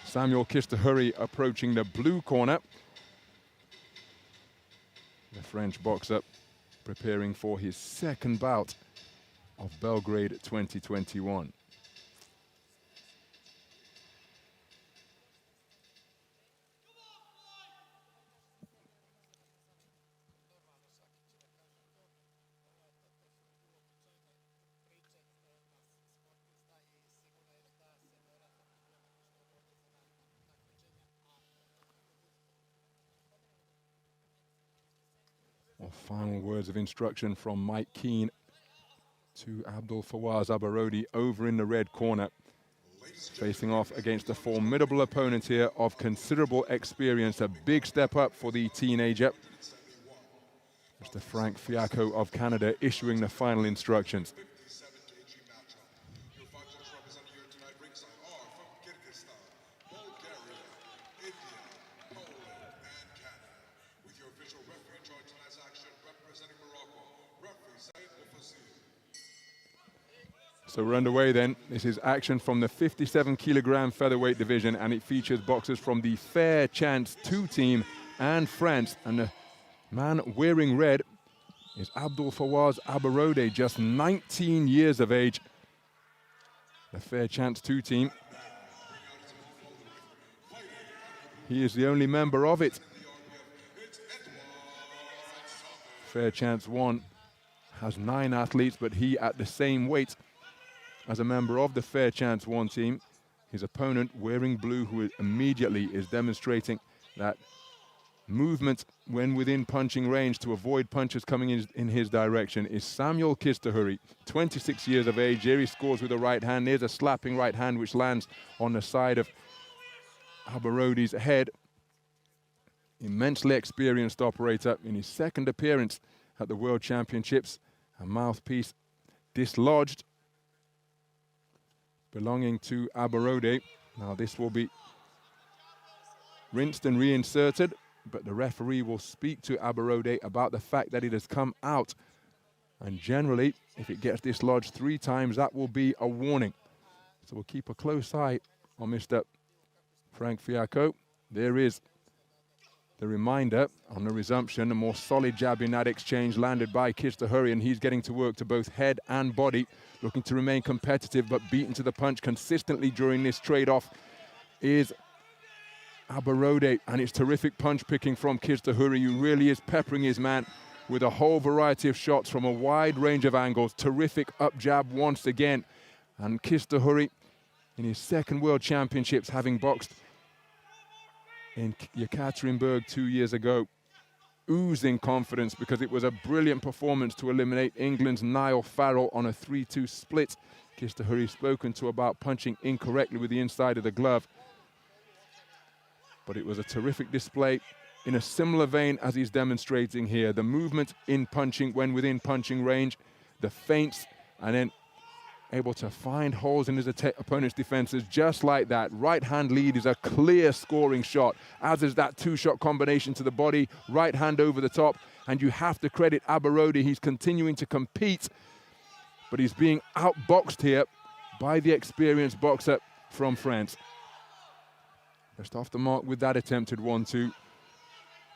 Samuel KISTOHURRY approaching the blue corner. The French boxer preparing for his second bout of Belgrade 2021. Well, final words of instruction from Mike Keane to Abdule Fawaz ABORODE over in the red corner, facing off against a formidable opponent here of considerable experience. A big step up for the teenager. Mr. Frank Fiacco of Canada issuing the final instructions. So we're underway then. This is action from the 57-kilogram featherweight division, and it features boxers from the Fair Chance 2 team and France. And the man wearing red is Abdule Fawaz ABORODE, just 19 years of age. The Fair Chance 2 team. He is the only member of it. Fair Chance 1 has 9 athletes, but he at the same weight as a member of the Fair Chance 1 team. His opponent, wearing blue, who immediately is demonstrating that movement when within punching range to avoid punches coming in his direction, is Samuel KISTOHURRY, 26 years of age. Here he scores with a right hand. There's a slapping right hand which lands on the side of ABORODE's head. Immensely experienced operator in his second appearance at the World Championships. A mouthpiece dislodged, belonging to ABORODE. Now this will be rinsed and reinserted, but the referee will speak to ABORODE about the fact that it has come out. And generally, if it gets dislodged 3 times, that will be a warning. So we'll keep a close eye on Mr. Frank Fiacco. There is the reminder on the resumption. A more solid jab in that exchange landed by KISTOHURRY, and he's getting to work to both head and body, looking to remain competitive but beaten to the punch consistently during this trade-off is ABORODE, and it's terrific punch picking from KISTOHURRY, who really is peppering his man with a whole variety of shots from a wide range of angles. Terrific up jab once again, and KISTOHURRY in his second World Championships, having boxed in Yekaterinburg 2 years ago, oozing confidence because it was a brilliant performance to eliminate England's Niall Farrell on a 3-2 split. KISTOHURRY spoken to about punching incorrectly with the inside of the glove, but it was a terrific display in a similar vein as he's demonstrating here. The movement in punching when within punching range, the feints, and then able to find holes in his opponent's defenses just like that. Right hand lead is a clear scoring shot, as is that 2-shot combination to the body, right hand over the top. And you have to credit ABORODE. He's continuing to compete, but he's being outboxed here by the experienced boxer from France. Just off the mark with that attempted 1-2.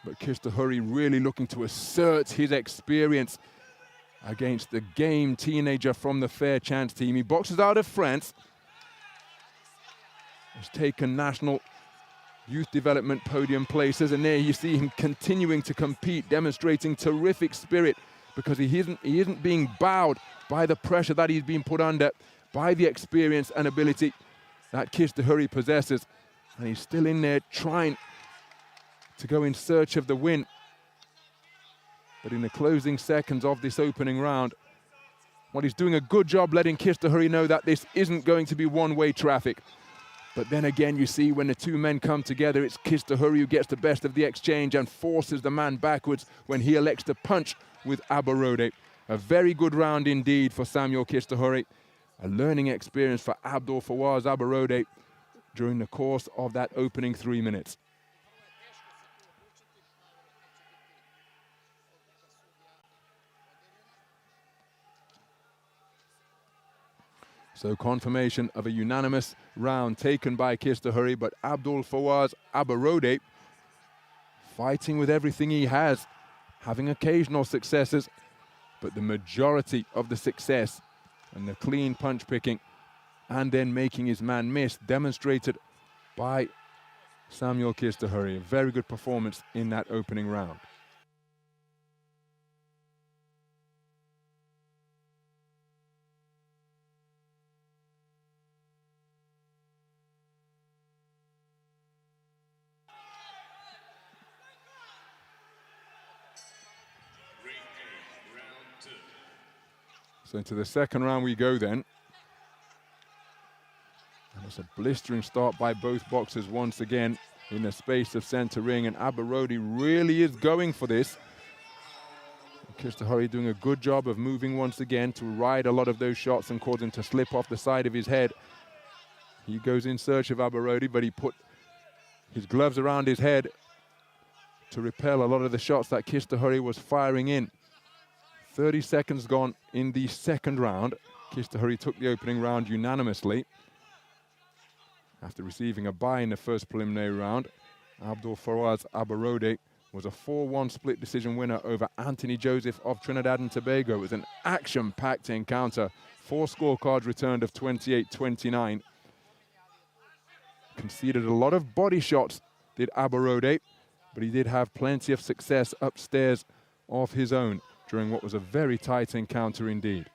But KISTOHURRY really looking to assert his experience against the game teenager from the Fair Chance team. He boxes out of France. Has taken national youth development podium places, and there you see him continuing to compete, demonstrating terrific spirit because he isn't being bowed by the pressure that he's been put under, by the experience and ability that KISTOHURRY possesses. And he's still in there trying to go in search of the win. But in the closing seconds of this opening round, well, he's doing a good job letting KISTOHURRY know that this isn't going to be one-way traffic. But then again, you see when the two men come together, it's KISTOHURRY who gets the best of the exchange and forces the man backwards when he elects to punch with ABORODE. A very good round indeed for Samuel KISTOHURRY. A learning experience for Abdule Fawaz ABORODE during the course of that opening 3 minutes. So confirmation of a unanimous round taken by KISTOHURRY, but Abdule Fawaz ABORODE fighting with everything he has, having occasional successes, but the majority of the success and the clean punch picking and then making his man miss, demonstrated by Samuel KISTOHURRY. A very good performance in that opening round. So into the second round we go then. And it's a blistering start by both boxers once again in the space of center ring, and ABORODE really is going for this. KISTOHURRY doing a good job of moving once again to ride a lot of those shots and cause him to slip off the side of his head. He goes in search of ABORODE, but he put his gloves around his head to repel a lot of the shots that KISTOHURRY was firing in. 30 seconds gone in the second round. KISTOHURRY took the opening round unanimously. After receiving a bye in the first preliminary round, Abdule Fawaz ABORODE was a 4-1 split decision winner over Anthony Joseph of Trinidad and Tobago. It was an action-packed encounter. 4 scorecards returned of 28-29. Conceded a lot of body shots, did ABORODE, but he did have plenty of success upstairs of his own during what was a very tight encounter indeed.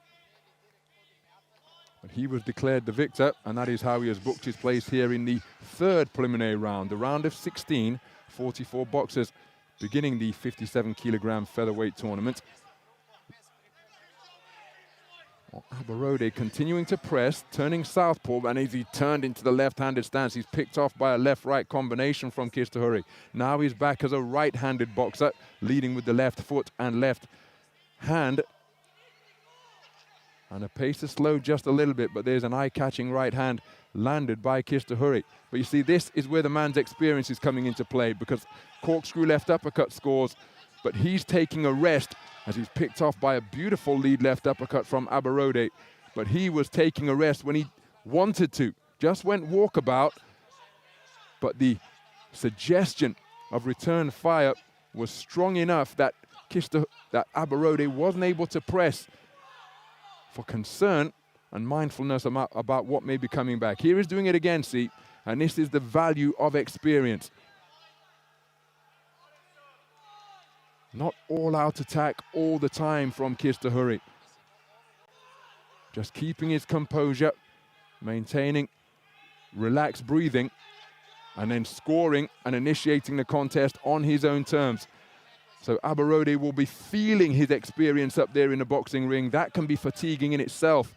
But he was declared the victor, and that is how he has booked his place here in the third preliminary round, the round of 16, 44 boxers, beginning the 57-kilogram featherweight tournament. ABORODE continuing to press, turning southpaw, and as he turned into the left-handed stance, he's picked off by a left-right combination from KISTOHURRY. Now he's back as a right-handed boxer, leading with the left foot and left hand. And the pace is slowed just a little bit, but there's an eye-catching right hand landed by KISTOHURRY. But you see, this is where the man's experience is coming into play, because corkscrew left uppercut scores, but he's taking a rest as he's picked off by a beautiful lead left uppercut from ABORODE. But he was taking a rest when he wanted to, just went walkabout, but the suggestion of return fire was strong enough that ABORODE wasn't able to press for concern and mindfulness about what may be coming back. Here he's doing it again, see, and this is the value of experience. Not all out attack all the time from KISTOHURRY. Just keeping his composure, maintaining relaxed breathing, and then scoring and initiating the contest on his own terms. So ABORODE will be feeling his experience up there in the boxing ring. That can be fatiguing in itself.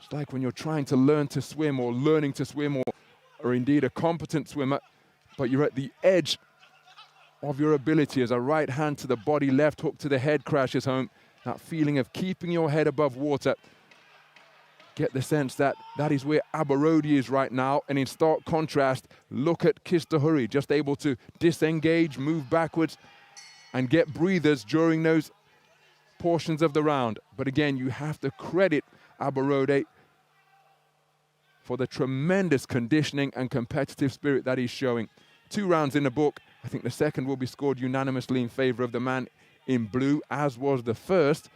It's like when you're trying to learn to swim or learning to swim or indeed a competent swimmer, but you're at the edge of your ability as a right hand to the body, left hook to the head crashes home. That feeling of keeping your head above water. Get the sense that that is where ABORODE is right now. And in stark contrast, look at KISTOHURRY, just able to disengage, move backwards, and get breathers during those portions of the round. But again, you have to credit ABORODE for the tremendous conditioning and competitive spirit that he's showing. 2 rounds in the book. I think the second will be scored unanimously in favor of the man in blue, as was the first.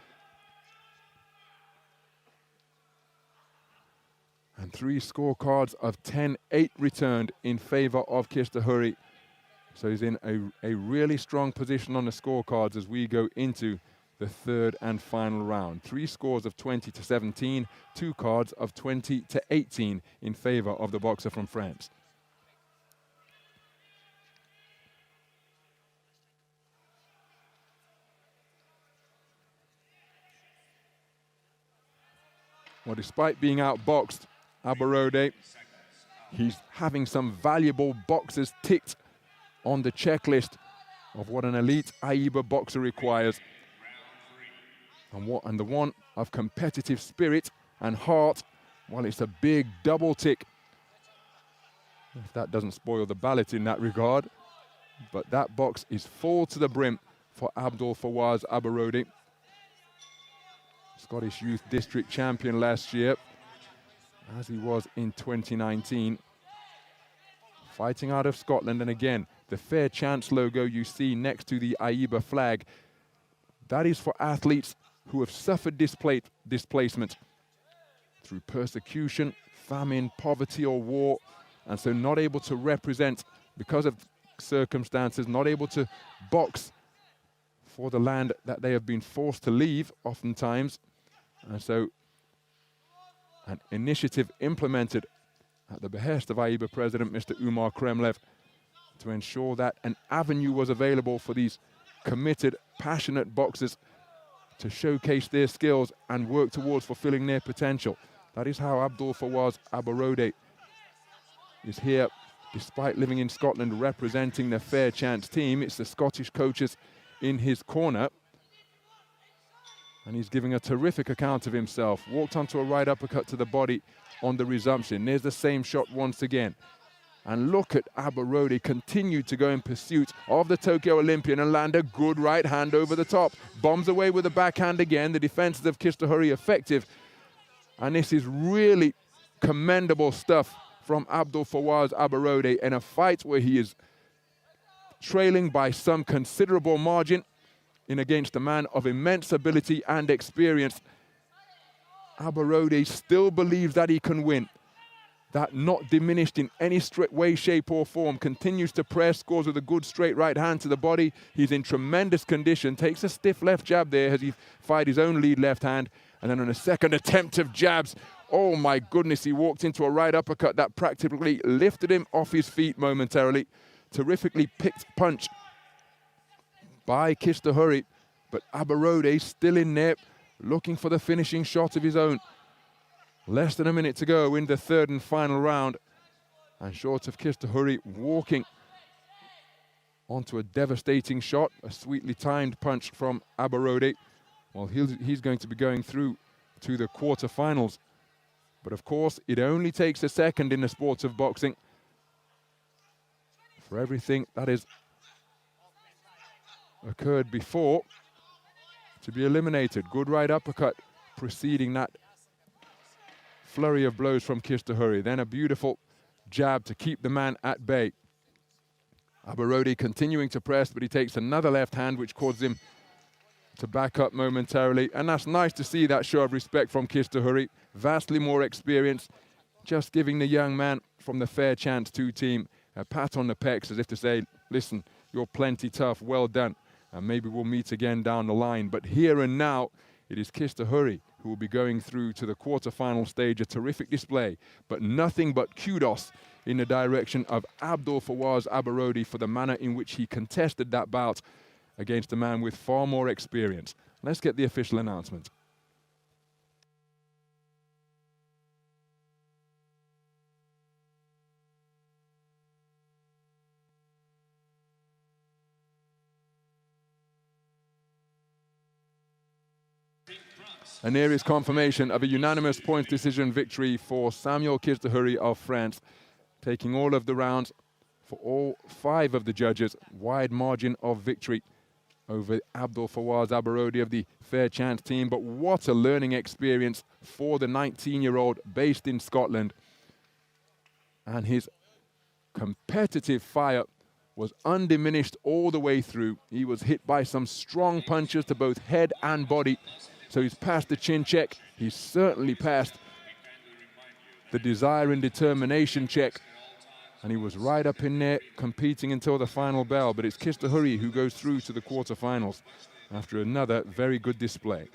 And 3 scorecards of 10-8 returned in favor of KISTOHURRY. So he's in a really strong position on the scorecards as we go into the third and final round. 3 scores of 20-17, 2 cards of 20-18 in favor of the boxer from France. Well, despite being outboxed, ABORODE, he's having some valuable boxes ticked on the checklist of what an elite AIBA boxer requires. And the one of competitive spirit and heart, well, it's a big double tick. If that doesn't spoil the ballot in that regard. But that box is full to the brim for Abdule Fawaz ABORODE. Scottish Youth District Champion last year, as he was in 2019. Fighting out of Scotland, and again, the Fair Chance logo you see next to the AIBA flag, that is for athletes who have suffered displacement through persecution, famine, poverty or war, and so not able to represent because of circumstances, not able to box for the land that they have been forced to leave oftentimes. And so an initiative implemented at the behest of AIBA President Mr. Umar Kremlev to ensure that an avenue was available for these committed, passionate boxers to showcase their skills and work towards fulfilling their potential. That is how Abdule Fawaz ABORODE is here, despite living in Scotland, representing the Fair Chance team. It's the Scottish coaches in his corner. And he's giving a terrific account of himself. Walked onto a right uppercut to the body on the resumption. There's the same shot once again. And look at ABORODE continue to go in pursuit of the Tokyo Olympian and land a good right hand over the top. Bombs away with the backhand again. The defenses of KISTOHURRY effective. And this is really commendable stuff from Abdule Fawaz ABORODE in a fight where he is trailing by some considerable margin in against a man of immense ability and experience. ABORODE still believes that he can win. That not diminished in any way, shape or form, continues to press, scores with a good straight right hand to the body. He's in tremendous condition, takes a stiff left jab there as he fired his own lead left hand. And then on a second attempt of jabs, oh my goodness, he walked into a right uppercut that practically lifted him off his feet momentarily. Terrifically picked punch by KISTOHURRY, but ABORODE still in there, looking for the finishing shot of his own. Less than a minute to go in the third and final round, and short of KISTOHURRY walking onto a devastating shot, a sweetly timed punch from ABORODE. Well, he's going to be going through to the quarterfinals. But of course, it only takes a second in the sport of boxing for everything that has occurred before to be eliminated. Good right uppercut preceding that flurry of blows from KISTOHURRY. Then a beautiful jab to keep the man at bay. ABORODE continuing to press, but he takes another left hand, which causes him to back up momentarily. And that's nice to see that show of respect from KISTOHURRY. Vastly more experience, just giving the young man from the Fair Chance 2 team a pat on the pecs as if to say, listen, you're plenty tough, well done. And maybe we'll meet again down the line. But here and now, it is KISTOHURRY who will be going through to the quarterfinal stage. A terrific display, but nothing but kudos in the direction of Abdule Fawaz ABORODE for the manner in which he contested that bout against a man with far more experience. Let's get the official announcement. And there is confirmation of a unanimous points decision victory for Samuel KISTOHURRY of France, taking all of the rounds for all 5 of the judges. Wide margin of victory over Abdule Fawaz ABORODE of the Fair Chance team. But what a learning experience for the 19-year-old based in Scotland. And his competitive fire was undiminished all the way through. He was hit by some strong punches to both head and body. So he's passed the chin check. He's certainly passed the desire and determination check. And he was right up in there competing until the final bell. But it's KISTOHURRY who goes through to the quarterfinals after another very good display.